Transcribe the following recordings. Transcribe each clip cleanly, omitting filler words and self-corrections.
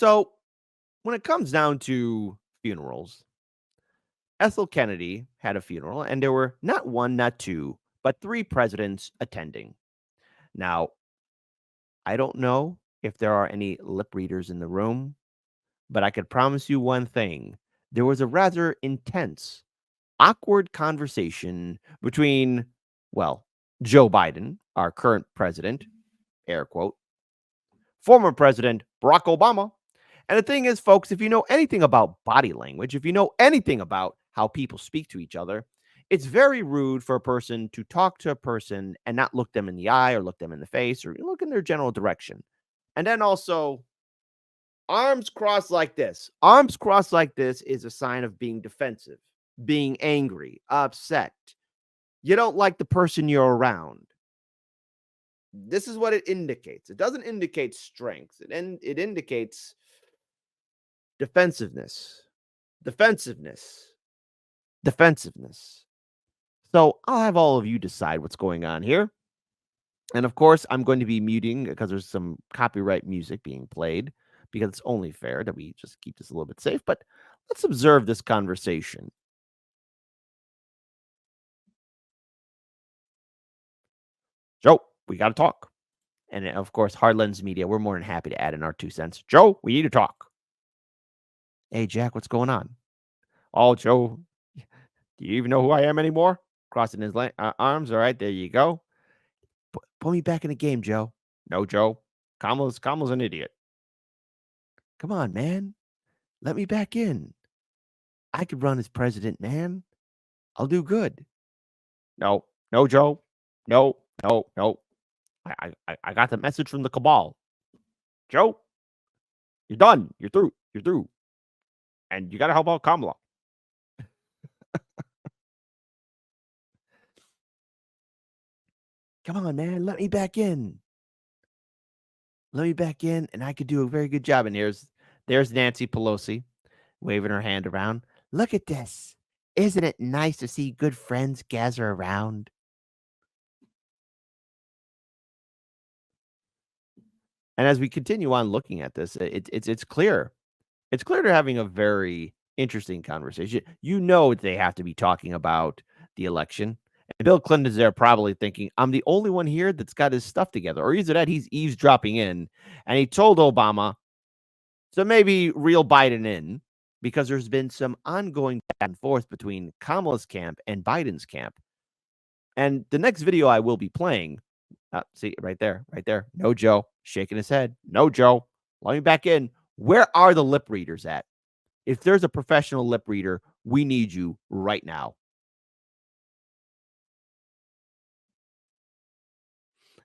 So, when it comes down to funerals, Ethel Kennedy had a funeral, and there were not one, not two, but three presidents attending. Now, I don't know if there are any lip readers in the room, but I could promise you one thing. There was a rather intense, awkward conversation between, well, Joe Biden, our current president, air quote, former President Barack Obama. And the thing is, folks, if you know anything about body language, if you know anything about how people speak to each other, it's very rude for a person to talk to a person and not look them in the eye or look them in the face or look in their general direction. And then also, arms crossed like this. Arms crossed like this is a sign of being defensive, being angry, upset. You don't like the person you're around. This is what it indicates. It doesn't indicate strength. It indicates defensiveness, defensiveness, defensiveness. So I'll have all of you decide what's going on here. And of course, I'm going to be muting because there's some copyright music being played because it's only fair that we just keep this a little bit safe. But let's observe this conversation. Joe, we got to talk. And of course, Hard Lens Media, we're more than happy to add in our 2 cents. Joe, we need to talk. Hey, Jack, what's going on? Oh, Joe, do you even know who I am anymore? Crossing his arms. All right, there you go. Put me back in the game, Joe. No, Joe. Kamala's an idiot. Come on, man. Let me back in. I could run as president, man. I'll do good. No, no, Joe. No, no, no. I got the message from the cabal. Joe, you're done. You're through. You're through. And you got to help out Kamala. Come on, man. Let me back in. Let me back in, and I could do a very good job. And there's Nancy Pelosi waving her hand around. Look at this. Isn't it nice to see good friends gather around? And as we continue on looking at this, it's clear. It's clear they're having a very interesting conversation. You know they have to be talking about the election. And Bill Clinton's there probably thinking, I'm the only one here that's got his stuff together. Or either that he's eavesdropping in and he told Obama to maybe reel Biden in because there's been some ongoing back and forth between Kamala's camp and Biden's camp. And the next video I will be playing, see right there, right there. No, Joe, shaking his head. No, Joe, let me back in. Where are the lip readers at? If there's a professional lip reader, we need you right now.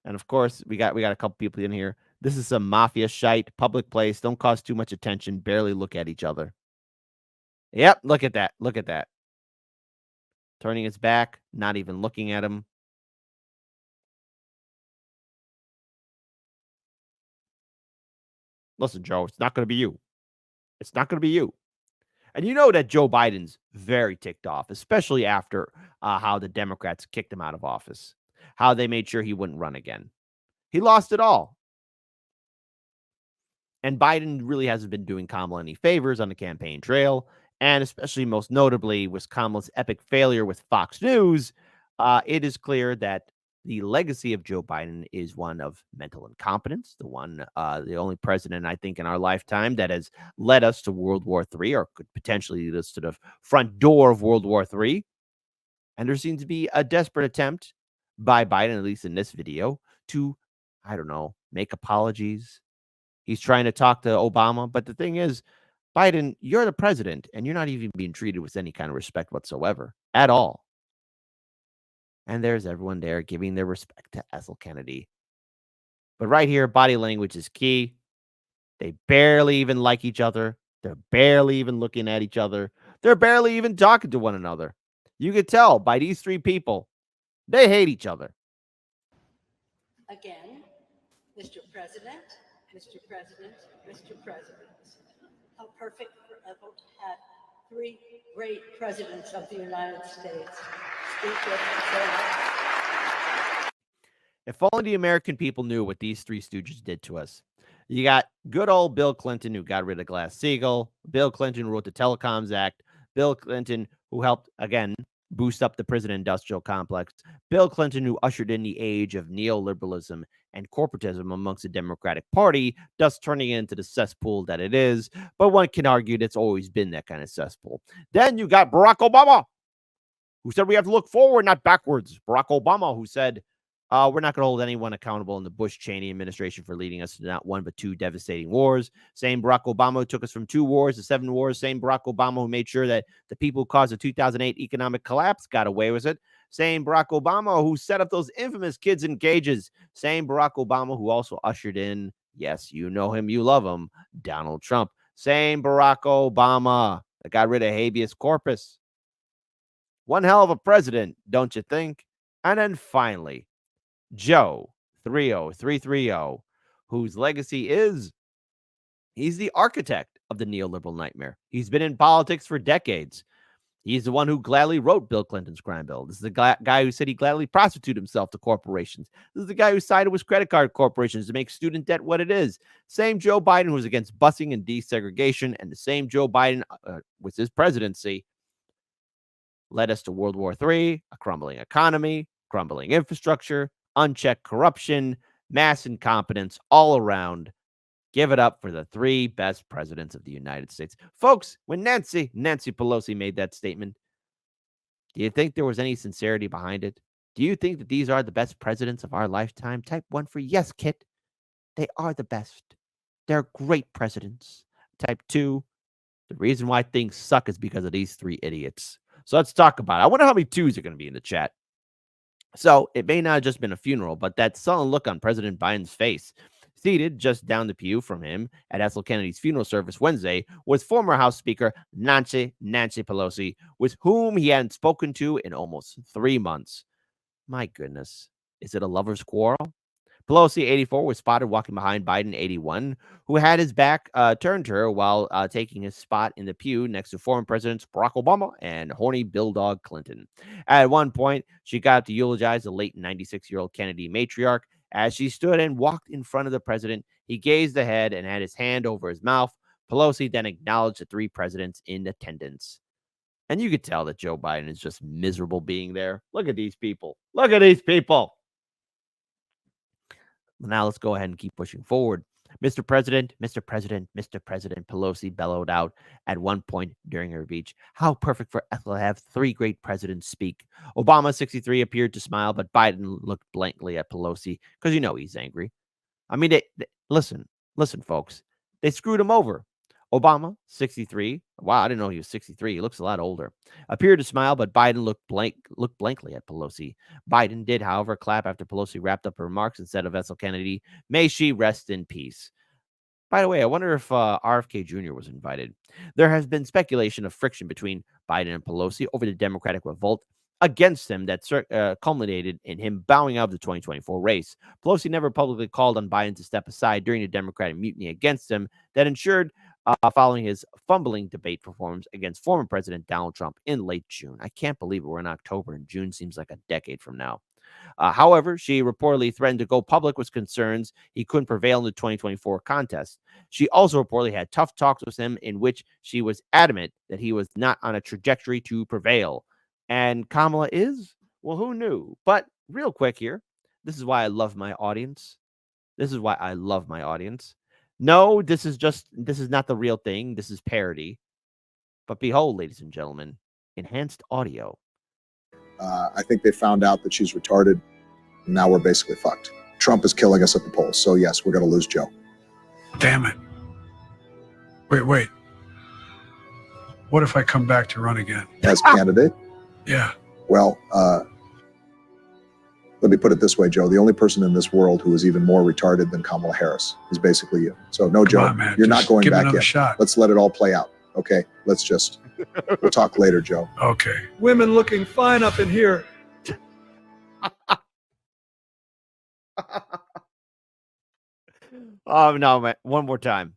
And of course, we got a couple people in here. This is some mafia shite, public place. Don't cause too much attention. Barely look at each other. Yep, look at that. Look at that. Turning his back, not even looking at him. Listen, Joe, it's not going to be you. It's not going to be you. And you know that Joe Biden's very ticked off, especially after how the Democrats kicked him out of office, how they made sure he wouldn't run again. He lost it all. And Biden really hasn't been doing Kamala any favors on the campaign trail. And especially most notably with Kamala's epic failure with Fox News, it is clear that the legacy of Joe Biden is one of mental incompetence, the only president, I think, in our lifetime that has led us to World War III or could potentially lead us to the front door of World War III. And there seems to be a desperate attempt by Biden, at least in this video, to, I don't know, make apologies. He's trying to talk to Obama. But the thing is, Biden, you're the president, and you're not even being treated with any kind of respect whatsoever at all. And there's everyone there giving their respect to Ethel Kennedy. But right here, body language is key. They barely even like each other. They're barely even looking at each other. They're barely even talking to one another. You could tell by these three people, they hate each other. Again, Mr. President, Mr. President, Mr. President. How perfect for Ethel to have three great presidents of the United States speak with If only the American people knew what these three stooges did to us. You got good old Bill Clinton, who got rid of Glass-Steagall. Bill Clinton who wrote the Telecoms Act. Bill Clinton, who helped, again, boost up the prison-industrial complex. Bill Clinton, who ushered in the age of neoliberalism and corporatism amongst the Democratic Party, thus turning it into the cesspool that it is. But one can argue that it's always been that kind of cesspool. Then you got Barack Obama, who said we have to look forward, not backwards. Barack Obama, who said, we're not going to hold anyone accountable in the Bush-Cheney administration for leading us to not one but two devastating wars. Same Barack Obama who took us from 2 wars to 7 wars. Same Barack Obama who made sure that the people who caused the 2008 economic collapse got away with it. Same Barack Obama who set up those infamous kids in cages. Same Barack Obama who also ushered in, yes, you know him, you love him, Donald Trump. Same Barack Obama that got rid of habeas corpus. One hell of a president, don't you think? And then finally, Joe 30330, whose legacy is he's the architect of the neoliberal nightmare. He's been in politics for decades. He's the one who gladly wrote Bill Clinton's crime bill. This is the guy who said he gladly prostituted himself to corporations. This is the guy who sided with credit card corporations to make student debt what it is. Same Joe Biden who was against busing and desegregation, and the same Joe Biden with his presidency led us to World War III, a crumbling economy, crumbling infrastructure, unchecked corruption, mass incompetence all around. Give it up for the 3 best presidents of the United States. Folks, when Nancy Pelosi made that statement, do you think there was any sincerity behind it? Do you think that these are the best presidents of our lifetime? Type 1 for yes, Kit. They are the best. They're great presidents. Type 2, the reason why things suck is because of these 3 idiots. So let's talk about it. I wonder how many 2s are going to be in the chat. So it may not have just been a funeral, but that sullen look on President Biden's face, seated just down the pew from him at Ethel Kennedy's funeral service Wednesday, was former House Speaker Nancy Pelosi, with whom he hadn't spoken to in almost 3 months. My goodness, is it a lover's quarrel? Pelosi, 84, was spotted walking behind Biden, 81, who had his back turned to her while taking his spot in the pew next to former Presidents Barack Obama and horny Bill Dog Clinton. At one point, she got up to eulogize the late 96-year-old Kennedy matriarch. As she stood and walked in front of the president, he gazed ahead and had his hand over his mouth. Pelosi then acknowledged the 3 presidents in attendance. And you could tell that Joe Biden is just miserable being there. Look at these people. Look at these people. Now let's go ahead and keep pushing forward. Mr. President, Mr. President, Mr. President, Pelosi bellowed out at one point during her speech. How perfect for Ethel to have 3 great presidents speak. Obama, 63, appeared to smile, but Biden looked blankly at Pelosi because you know he's angry. I mean, listen, folks. They screwed him over. Obama, 63. Wow, I didn't know he was 63. He looks a lot older. Appeared to smile, but Biden looked blankly at Pelosi. Biden did, however, clap after Pelosi wrapped up her remarks and said of Ethel Kennedy, "May she rest in peace." By the way, I wonder if RFK Jr. was invited. There has been speculation of friction between Biden and Pelosi over the Democratic revolt against him that culminated in him bowing out of the 2024 race. Pelosi never publicly called on Biden to step aside during the Democratic mutiny against him that ensured following his fumbling debate performance against former President Donald Trump in late June. I can't believe we're in October and June seems like a decade from now. However, she reportedly threatened to go public with concerns he couldn't prevail in the 2024 contest. She also reportedly had tough talks with him in which she was adamant that he was not on a trajectory to prevail. And Kamala is? Well, who knew? But real quick here, this is why I love my audience. No, this is not the real thing. This is parody. But behold, ladies and gentlemen, enhanced audio. I think they found out that she's retarded. And now we're basically fucked. Trump is killing us at the polls. So yes, we're going to lose Joe. Damn it. Wait. What if I come back to run again? As candidate? Yeah. Well, let me put it this way, Joe. The only person in this world who is even more retarded than Kamala Harris is basically you. So no, Joe, on, man. You're Just not going give me back another yet. shot. Let's let it all play out. Okay, we'll talk later, Joe. Okay. Women looking fine up in here. Oh, no, man. One more time.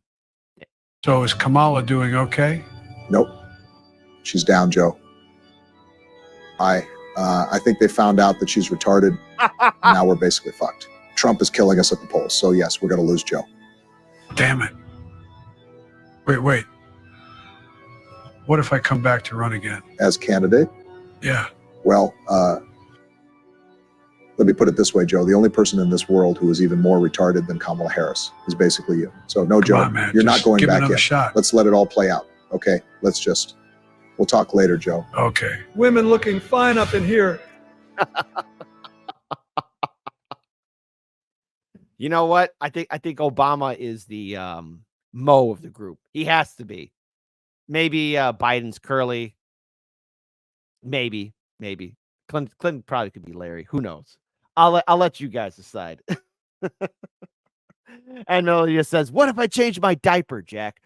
So is Kamala doing okay? Nope. She's down, Joe. I think they found out that she's retarded. And now we're basically fucked. Trump is killing us at the polls. So yes, we're going to lose Joe. Damn it. Wait. What if I come back to run again? As candidate, Yeah. well, let me put it this way, Joe. The only person in this world who is even more retarded than Kamala Harris is basically you. So no, Come Joe, on, man. you're Just not going give me back another yet. shot. Let's let it all play out. Okay, we'll talk later, Joe. Okay. Women looking fine up in here. You know what? I think Obama is the Mo of the group. He has to be. Maybe Biden's Curly. Maybe. Clinton probably could be Larry. Who knows? I'll let you guys decide. And Melodia says, "What if I change my diaper, Jack?"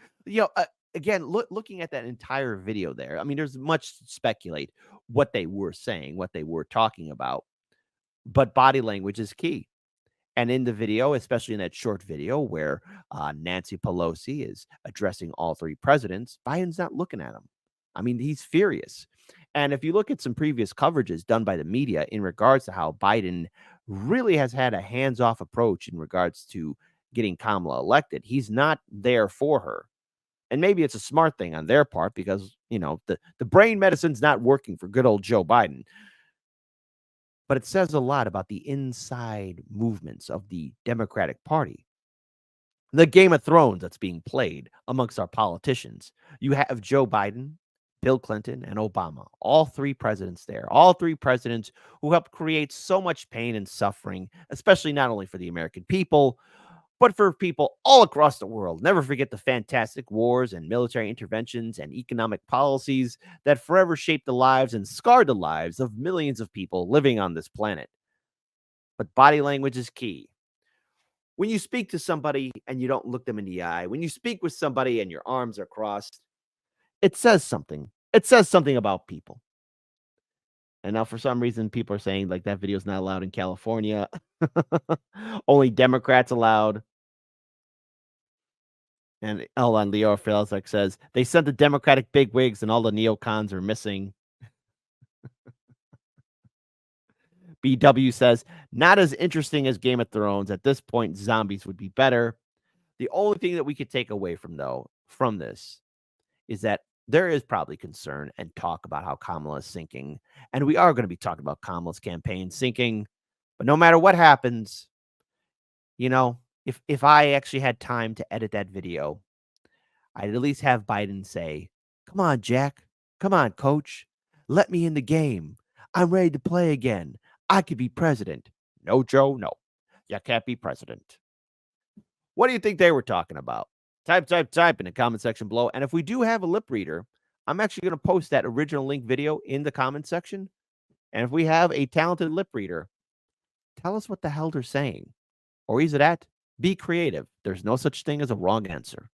Again, looking at that entire video there, I mean, there's much to speculate what they were saying, what they were talking about, but body language is key. And in the video, especially in that short video where Nancy Pelosi is addressing all three presidents, Biden's not looking at him. I mean, he's furious. And if you look at some previous coverages done by the media in regards to how Biden really has had a hands-off approach in regards to getting Kamala elected, he's not there for her. And maybe it's a smart thing on their part because, the brain medicine's not working for good old Joe Biden. But it says a lot about the inside movements of the Democratic Party. The Game of Thrones that's being played amongst our politicians. You have Joe Biden, Bill Clinton, and Obama. All three presidents there. All three presidents who helped create so much pain and suffering, especially not only for the American people, but for people all across the world. Never forget the fantastic wars and military interventions and economic policies that forever shaped the lives and scarred the lives of millions of people living on this planet. But body language is key. When you speak to somebody and you don't look them in the eye, when you speak with somebody and your arms are crossed, it says something. It says something about people. And now for some reason, people are saying like that video is not allowed in California. Only Democrats allowed. And on Leo Felix says, they sent the Democratic bigwigs and all the neocons are missing. BW says, not as interesting as Game of Thrones. At this point, zombies would be better. The only thing that we could take away from this is that there is probably concern and talk about how Kamala is sinking. And we are going to be talking about Kamala's campaign sinking. But no matter what happens, if I actually had time to edit that video, I'd at least have Biden say, "Come on, Jack. Come on, coach. Let me in the game. I'm ready to play again. I could be president." No, Joe, no. You can't be president. What do you think they were talking about? Type in the comment section below. And if we do have a lip reader, I'm actually going to post that original link video in the comment section. And if we have a talented lip reader, tell us what the hell they're saying. Or is it at? Be creative. There's no such thing as a wrong answer.